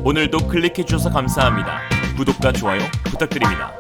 오늘도 클릭해주셔서 감사합니다. 구독과 좋아요 부탁드립니다.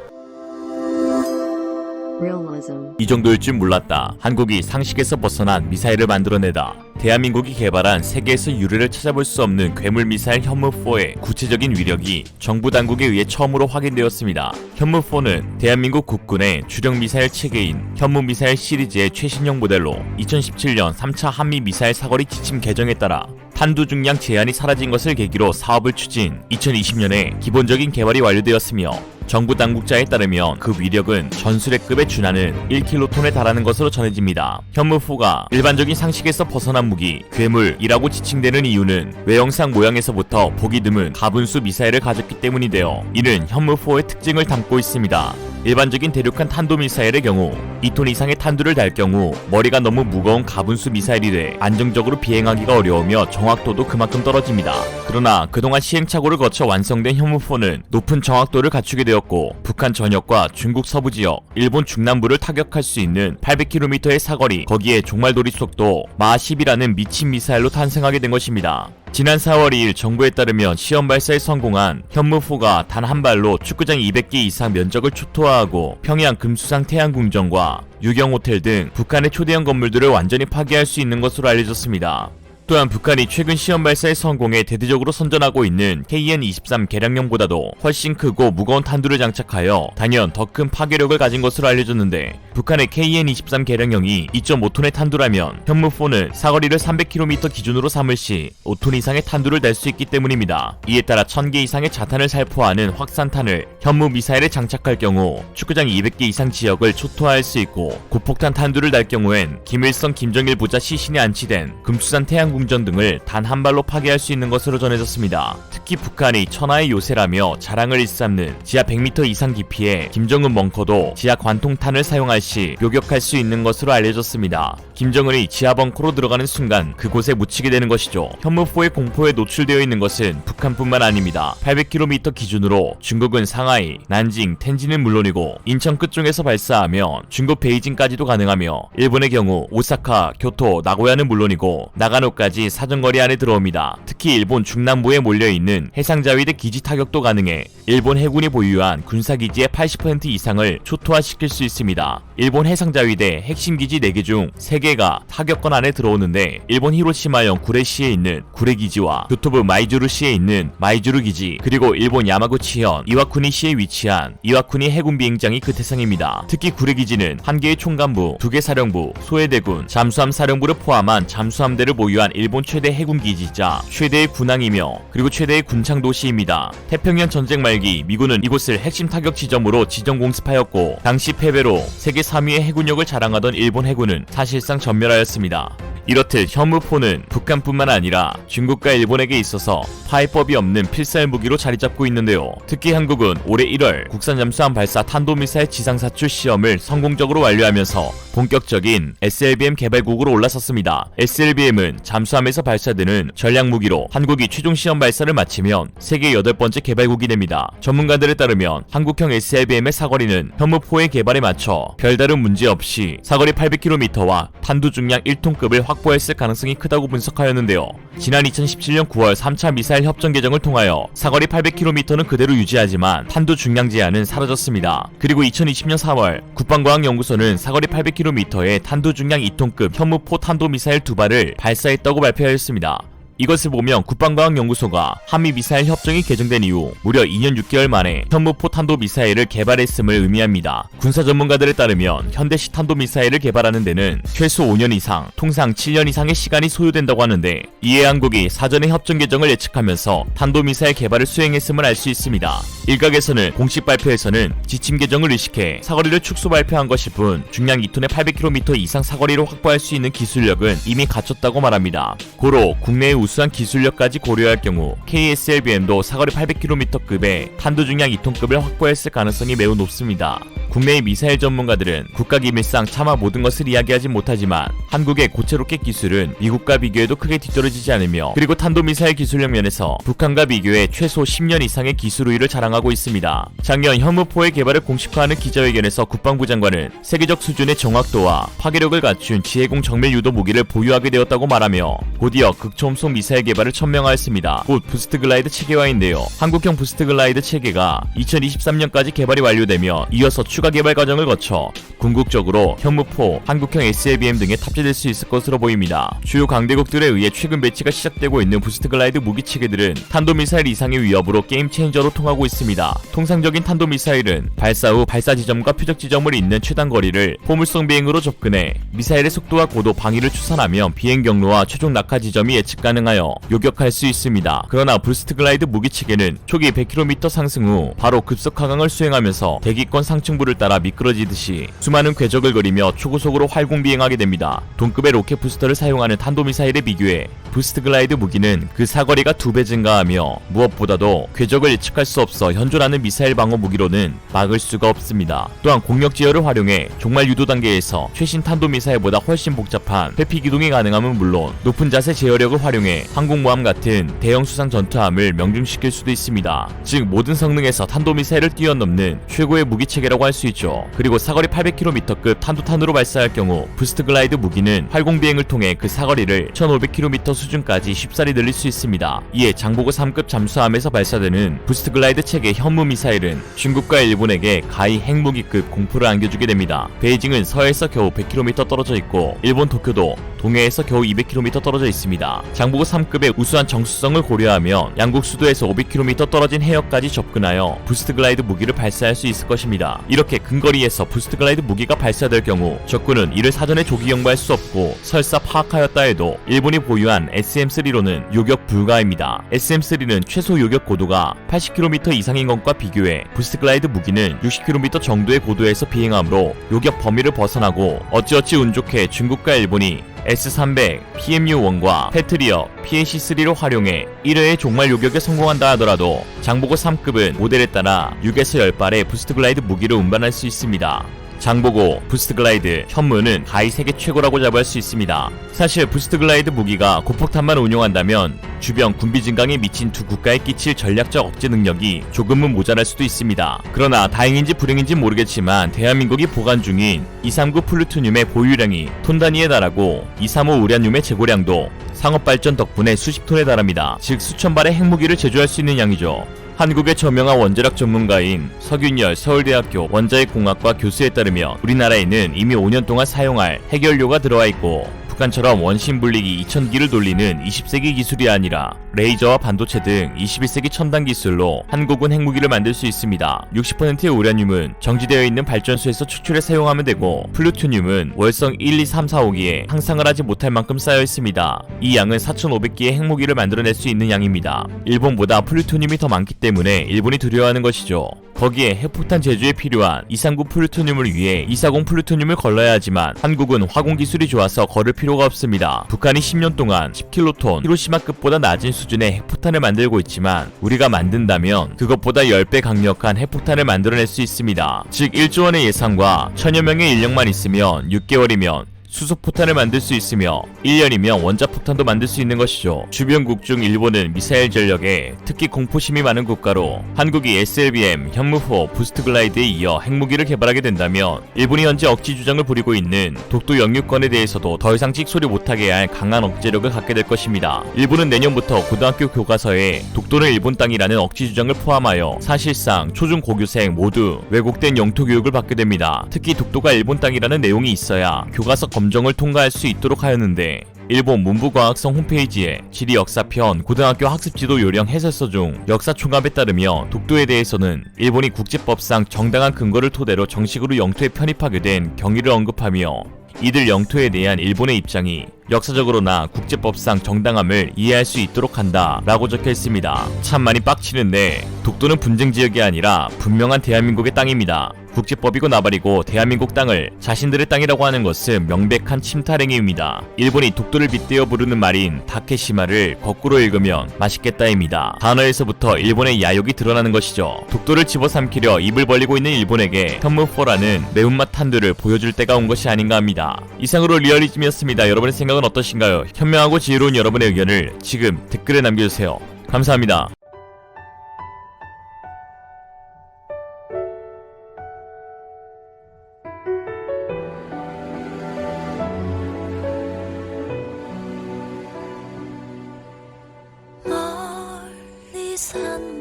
Realism. 이 정도일 줄 몰랐다. 한국이 상식에서 벗어난 미사일을 만들어내다. 대한민국이 개발한 세계에서 유례를 찾아볼 수 없는 괴물 미사일 현무4의 구체적인 위력이 정부 당국에 의해 처음으로 확인되었습니다. 현무4는 대한민국 국군의 주력 미사일 체계인 현무 미사일 시리즈의 최신형 모델로 2017년 3차 한미 미사일 사거리 지침 개정에 따라 탄두 중량 제한이 사라진 것을 계기로 사업을 추진, 2020년에 기본적인 개발이 완료되었으며 정부 당국자에 따르면 그 위력은 전술핵급에 준하는 1킬로톤에 달하는 것으로 전해집니다. 현무4가 일반적인 상식에서 벗어난 무기, 괴물이라고 지칭되는 이유는 외형상 모양에서부터 보기 드문 가분수 미사일을 가졌기 때문인데요. 이는 현무4의 특징을 담고 있습니다. 일반적인 대륙간 탄도미사일의 경우 2톤 이상의 탄두를 달 경우 머리가 너무 무거운 가분수 미사일이 돼 안정적으로 비행하기가 어려우며 정확도도 그만큼 떨어집니다. 그러나 그동안 시행착오를 거쳐 완성된 현무4는 높은 정확도를 갖추게 되었고 북한 전역과 중국 서부 지역, 일본 중남부를 타격할 수 있는 800km의 사거리, 거기에 종말돌이 속도 마하 10이라는 미친 미사일로 탄생하게 된 것입니다. 지난 4월 2일 정부에 따르면 시험 발사에 성공한 현무4가 단 한 발로 축구장 200개 이상 면적을 초토화하고 평양 금수산 태양궁전과 유경호텔 등 북한의 초대형 건물들을 완전히 파괴할 수 있는 것으로 알려졌습니다. 또한 북한이 최근 시험 발사에 성공해 대대적으로 선전하고 있는 KN-23 개량형보다도 훨씬 크고 무거운 탄두를 장착하여 단연 더 큰 파괴력을 가진 것으로 알려졌는데, 북한의 KN-23 개량형이 2.5톤의 탄두라면 현무4는 사거리를 300km 기준으로 삼을 시 5톤 이상의 탄두를 낼 수 있기 때문입니다. 이에 따라 1000개 이상의 자탄을 살포하는 확산탄을 현무 미사일에 장착할 경우 축구장 200개 이상 지역을 초토화할 수 있고, 고폭탄 탄두를 달 경우엔 김일성, 김정일 부자 시신이 안치된 금수산 태양궁 궁전 등을 단 한 발로 파괴할 수 있는 것으로 전해졌습니다. 특히 북한이 천하의 요새라며 자랑을 일삼는 지하 100m 이상 깊이의 김정은 벙커도 지하 관통탄을 사용할 시 요격할 수 있는 것으로 알려졌습니다. 김정은이 지하 벙커로 들어가는 순간 그곳에 묻히게 되는 것이죠. 현무4의 공포에 노출되어 있는 것은 북한뿐만 아닙니다. 800km 기준으로 중국은 상하이, 난징, 텐진은 물론이고 인천 끝쪽에서 발사하면 중국 베이징까지도 가능하며, 일본의 경우 오사카, 교토, 나고야는 물론이고 나가노까지 사정거리 안에 들어옵니다. 특히 일본 중남부에 몰려있는 해상자위대 기지 타격도 가능해 일본 해군이 보유한 군사기지의 80% 이상을 초토화시킬 수 있습니다. 일본 해상자위대 핵심 기지 4개 중 3개가 타격권 안에 들어오는데, 일본 히로시마형 구레시에 있는 구레기지와 교토부 마이주루시에 있는 마이주루 기지, 그리고 일본 야마구치현 이와쿠니시에 위치한 이와쿠니 해군 비행장이 그 대상입니다. 특히 구레기지는 1개의 총관부, 2개 사령부, 소해대군, 잠수함 사령부를 포함한 잠수함대를 보유한 일본 최대 해군 기지이자 최대의 군항이며 그리고 최대의 군창 도시입니다. 태평양 전쟁 말기 미군은 이곳을 핵심 타격 지점으로 지정 공습하였고, 당시 패배로 세계 3위의 해군력을 자랑하던 일본 해군은 사실상 전멸하였습니다. 이렇듯 현무4는 북한뿐만 아니라 중국과 일본에게 있어서 파해법이 없는 필살 무기로 자리잡고 있는데요. 특히 한국은 올해 1월 국산 잠수함 발사 탄도미사일 지상사출 시험을 성공적으로 완료하면서 본격적인 SLBM 개발국으로 올라섰습니다. SLBM은 잠수함에서 발사되는 전략무기로 한국이 최종 시험 발사를 마치면 세계 8번째 개발국이 됩니다. 전문가들에 따르면 한국형 SLBM의 사거리는 현무4의 개발에 맞춰 별다른 문제 없이 사거리 800km와 탄두 중량 1톤급을 확보했을 가능성이 크다고 분석하였는데요. 지난 2017년 9월 3차 미사일 협정 개정을 통하여 사거리 800km는 그대로 유지하지만 탄두 중량 제한은 사라졌습니다. 그리고 2020년 4월 국방과학연구소는 사거리 800km의 탄두 중량 2톤급 현무4 탄도미사일 2발을 발사했다고 발표하였습니다. 이것을 보면 국방과학연구소가 한미미사일 협정이 개정된 이후 무려 2년 6개월 만에 현무4 탄도미사일을 개발했음을 의미합니다. 군사 전문가들에 따르면 현대식 탄도미사일을 개발하는 데는 최소 5년 이상, 통상 7년 이상의 시간이 소요된다고 하는데, 이에 한국이 사전에 협정 개정을 예측하면서 탄도미사일 개발을 수행했음을 알 수 있습니다. 일각에서는 공식 발표에서는 지침 개정을 의식해 사거리를 축소 발표한 것일 뿐 중량 2톤의 800km 이상 사거리를 확보할 수 있는 기술력은 이미 갖췄다고 말합니다. 고로 국내의 우수한 기술력까지 고려할 경우 KSLBM도 사거리 800km급의 탄두 중량 2톤급을 확보했을 가능성이 매우 높습니다. 국내의 미사일 전문가들은 국가기밀상 차마 모든 것을 이야기하진 못하지만 한국의 고체 로켓 기술은 미국과 비교해도 크게 뒤떨어지지 않으며, 그리고 탄도미사일 기술력 면에서 북한과 비교해 최소 10년 이상의 기술 우위를 자랑하고 주장하고 있습니다. 작년 현무4의 개발을 공식화하는 기자회견에서 국방부 장관은 세계적 수준의 정확도와 파괴력을 갖춘 지해공 정밀 유도 무기를 보유하게 되었다고 말하며 곧이어 극초음속 미사일 개발을 천명하였습니다. 곧 부스트 글라이드 체계화인데요. 한국형 부스트 글라이드 체계가 2023년까지 개발이 완료되며 이어서 추가 개발 과정을 거쳐 궁극적으로 현무4, 한국형 SLBM 등에 탑재될 수 있을 것으로 보입니다. 주요 강대국들에 의해 최근 배치가 시작되고 있는 부스트 글라이드 무기 체계들은 탄도미사일 이상의 위협으로 게임 체인저로 통하고 있습니다. 통상적인 탄도미사일은 발사 후 발사 지점과 표적 지점을 잇는 최단 거리를 포물선 비행으로 접근해 미사일의 속도와 고도 방위를 추산하면 비행 경로와 최종 낙하 지점이 예측 가능하여 요격할 수 있습니다. 그러나 부스트 글라이드 무기 체계는 초기 100km 상승 후 바로 급속 하강을 수행하면서 대기권 상층부를 따라 미끄러지듯이 수많은 궤적을 그리며 초고속으로 활공 비행하게 됩니다. 동급의 로켓 부스터를 사용하는 탄도미사일에 비교해 부스트 글라이드 무기는 그 사거리가 2배 증가하며 무엇보다도 궤적을 예측할 수 없어 현존하는 미사일 방어 무기로는 막을 수가 없습니다. 또한 공격 지열을 활용해 종말 유도 단계에서 최신 탄도미사일보다 훨씬 복잡한 회피 기동이 가능함은 물론 높은 자세 제어력을 활용해 항공모함 같은 대형 수상 전투함을 명중시킬 수도 있습니다. 즉 모든 성능에서 탄도미사일을 뛰어넘는 최고의 무기 체계라고 할 수 있죠. 그리고 사거리 800km급 탄도탄으로 발사할 경우 부스트 글라이드 무기는 활공 비행을 통해 그 사거리를 1500km 수준까지 쉽사리 늘릴 수 있습니다. 이에 장보고 3급 잠수함에서 발사되는 부스트 글라이드 체계 현무 미사일은 중국과 일본에게 가히 핵무기급 공포를 안겨주게 됩니다. 베이징은 서해에서 겨우 100km 떨어져 있고 일본 도쿄도 동해에서 겨우 200km 떨어져 있습니다. 장보고 3급의 우수한 정수성을 고려하면 양국 수도에서 500km 떨어진 해역까지 접근하여 부스트 글라이드 무기를 발사할 수 있을 것입니다. 이렇게 근거리에서 부스트 글라이드 무기가 발사될 경우 적군은 이를 사전에 조기 경보할 수 없고 설사 파악하였다 해도 일본이 보유한 SM-3로는 요격 불가입니다. SM-3는 최소 요격 고도가 80km 이상인 것과 비교해 부스트 글라이드 무기는 60km 정도의 고도에서 비행하므로 요격 범위를 벗어나고 어찌어찌 운 좋게 중국과 일본이 S-300, PMU-1과 패트리어, PAC-3를 활용해 1회의 종말 요격에 성공한다 하더라도 장보고 3급은 모델에 따라 6에서 10발의 부스트 글라이드 무기를 운반할 수 있습니다. 장보고, 부스트 글라이드, 현무는 가히 세계 최고라고 자부할 수 있습니다. 사실 부스트 글라이드 무기가 고폭탄만 운용한다면 주변 군비 증강에 미친 두 국가에 끼칠 전략적 억제 능력이 조금은 모자랄 수도 있습니다. 그러나 다행인지 불행인지 모르겠지만 대한민국이 보관 중인 239 플루토늄의 보유량이 톤 단위에 달하고 235 우라늄의 재고량도 상업발전 덕분에 수십 톤에 달합니다. 즉 수천 발의 핵무기를 제조할 수 있는 양이죠. 한국의 저명한 원자력 전문가인 서균열 서울대학교 원자핵공학과 교수에 따르면 우리나라에는 이미 5년 동안 사용할 핵연료가 들어와 있고 북한처럼 원심 분리기 2000기를 돌리는 20세기 기술이 아니라 레이저와 반도체 등 21세기 첨단 기술로 한국은 핵무기를 만들 수 있습니다. 60%의 우라늄은 정지되어 있는 발전소에서 추출해 사용하면 되고 플루토늄은 월성 1, 2, 3, 4, 5기에 항상을 하지 못할 만큼 쌓여 있습니다. 이 양은 4500기의 핵무기를 만들어낼 수 있는 양입니다. 일본보다 플루토늄이 더 많기 때문에 일본이 두려워하는 것이죠. 거기에 핵폭탄 제조에 필요한 239 플루토늄을 위해 240 플루토늄을 걸러야 하지만 한국은 화공 기술이 좋아서 걸을 필요가 없습니다. 북한이 10년 동안 10킬로톤 히로시마급보다 낮은 수준의 핵폭탄을 만들고 있지만 우리가 만든다면 그것보다 10배 강력한 핵폭탄을 만들어낼 수 있습니다. 즉 1조 원의 예산과 1000여 명의 인력만 있으면 6개월이면 수소포탄을 만들 수 있으며 1년이면 원자폭탄도 만들 수 있는 것이죠. 주변국 중 일본은 미사일 전력에 특히 공포심이 많은 국가로 한국이 SLBM, 현무4, 부스트 글라이드에 이어 핵무기를 개발하게 된다면 일본이 현재 억지 주장을 부리고 있는 독도 영유권에 대해서도 더 이상 찍소리 못하게 할 강한 억제력을 갖게 될 것입니다. 일본은 내년부터 고등학교 교과서에 독도는 일본 땅이라는 억지 주장을 포함하여 사실상 초중 고교생 모두 왜곡된 영토 교육을 받게 됩니다. 특히 독도가 일본 땅이라는 내용이 있어야 교과서 검정을 통과할 수 있도록 하였는데 일본 문부과학성 홈페이지에 지리 역사편 고등학교 학습지도 요령 해설서 중 역사 총합에 따르며 독도에 대해서는 일본이 국제법상 정당한 근거를 토대로 정식으로 영토에 편입하게 된 경위를 언급하며 이들 영토에 대한 일본의 입장이 역사적으로나 국제법상 정당함을 이해할 수 있도록 한다 라고 적혀 있습니다. 참 많이 빡치는데 독도는 분쟁 지역이 아니라 분명한 대한민국의 땅입니다. 국제법이고 나발이고 대한민국 땅을 자신들의 땅이라고 하는 것은 명백한 침탈 행위입니다. 일본이 독도를 빗대어 부르는 말인 다케시마를 거꾸로 읽으면 맛있겠다입니다. 단어에서부터 일본의 야욕이 드러나는 것이죠. 독도를 집어삼키려 입을 벌리고 있는 일본에게 현무4라는 매운맛 탄두를 보여줄 때가 온 것이 아닌가 합니다. 이상으로 리얼리즘이었습니다. 여러분의 생각은 어떠신가요? 현명하고 지혜로운 여러분의 의견을 지금 댓글에 남겨주세요. 감사합니다.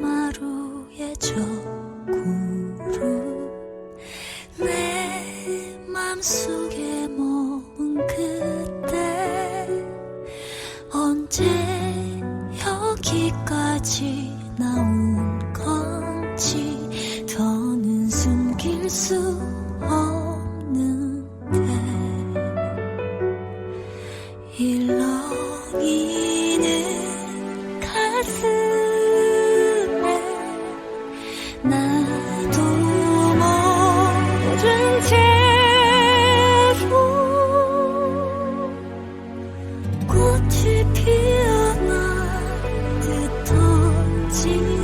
마루의 적구루 내 맘속에 머문 그때 언제 여기까지 나온 건지 더는 숨길 수 없는데 일렁이는 가슴에 나도 모른 채로 꽃이 피어나듯 터지는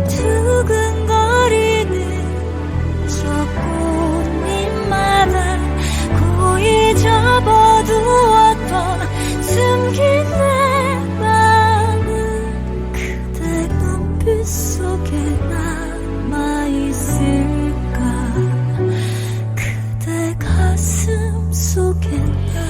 두근거리는 저 꽃잎마다 고이 접어두었던 숨긴 내 마음은 그대 눈빛 속에 남아있을까 그대 가슴 속에 나을까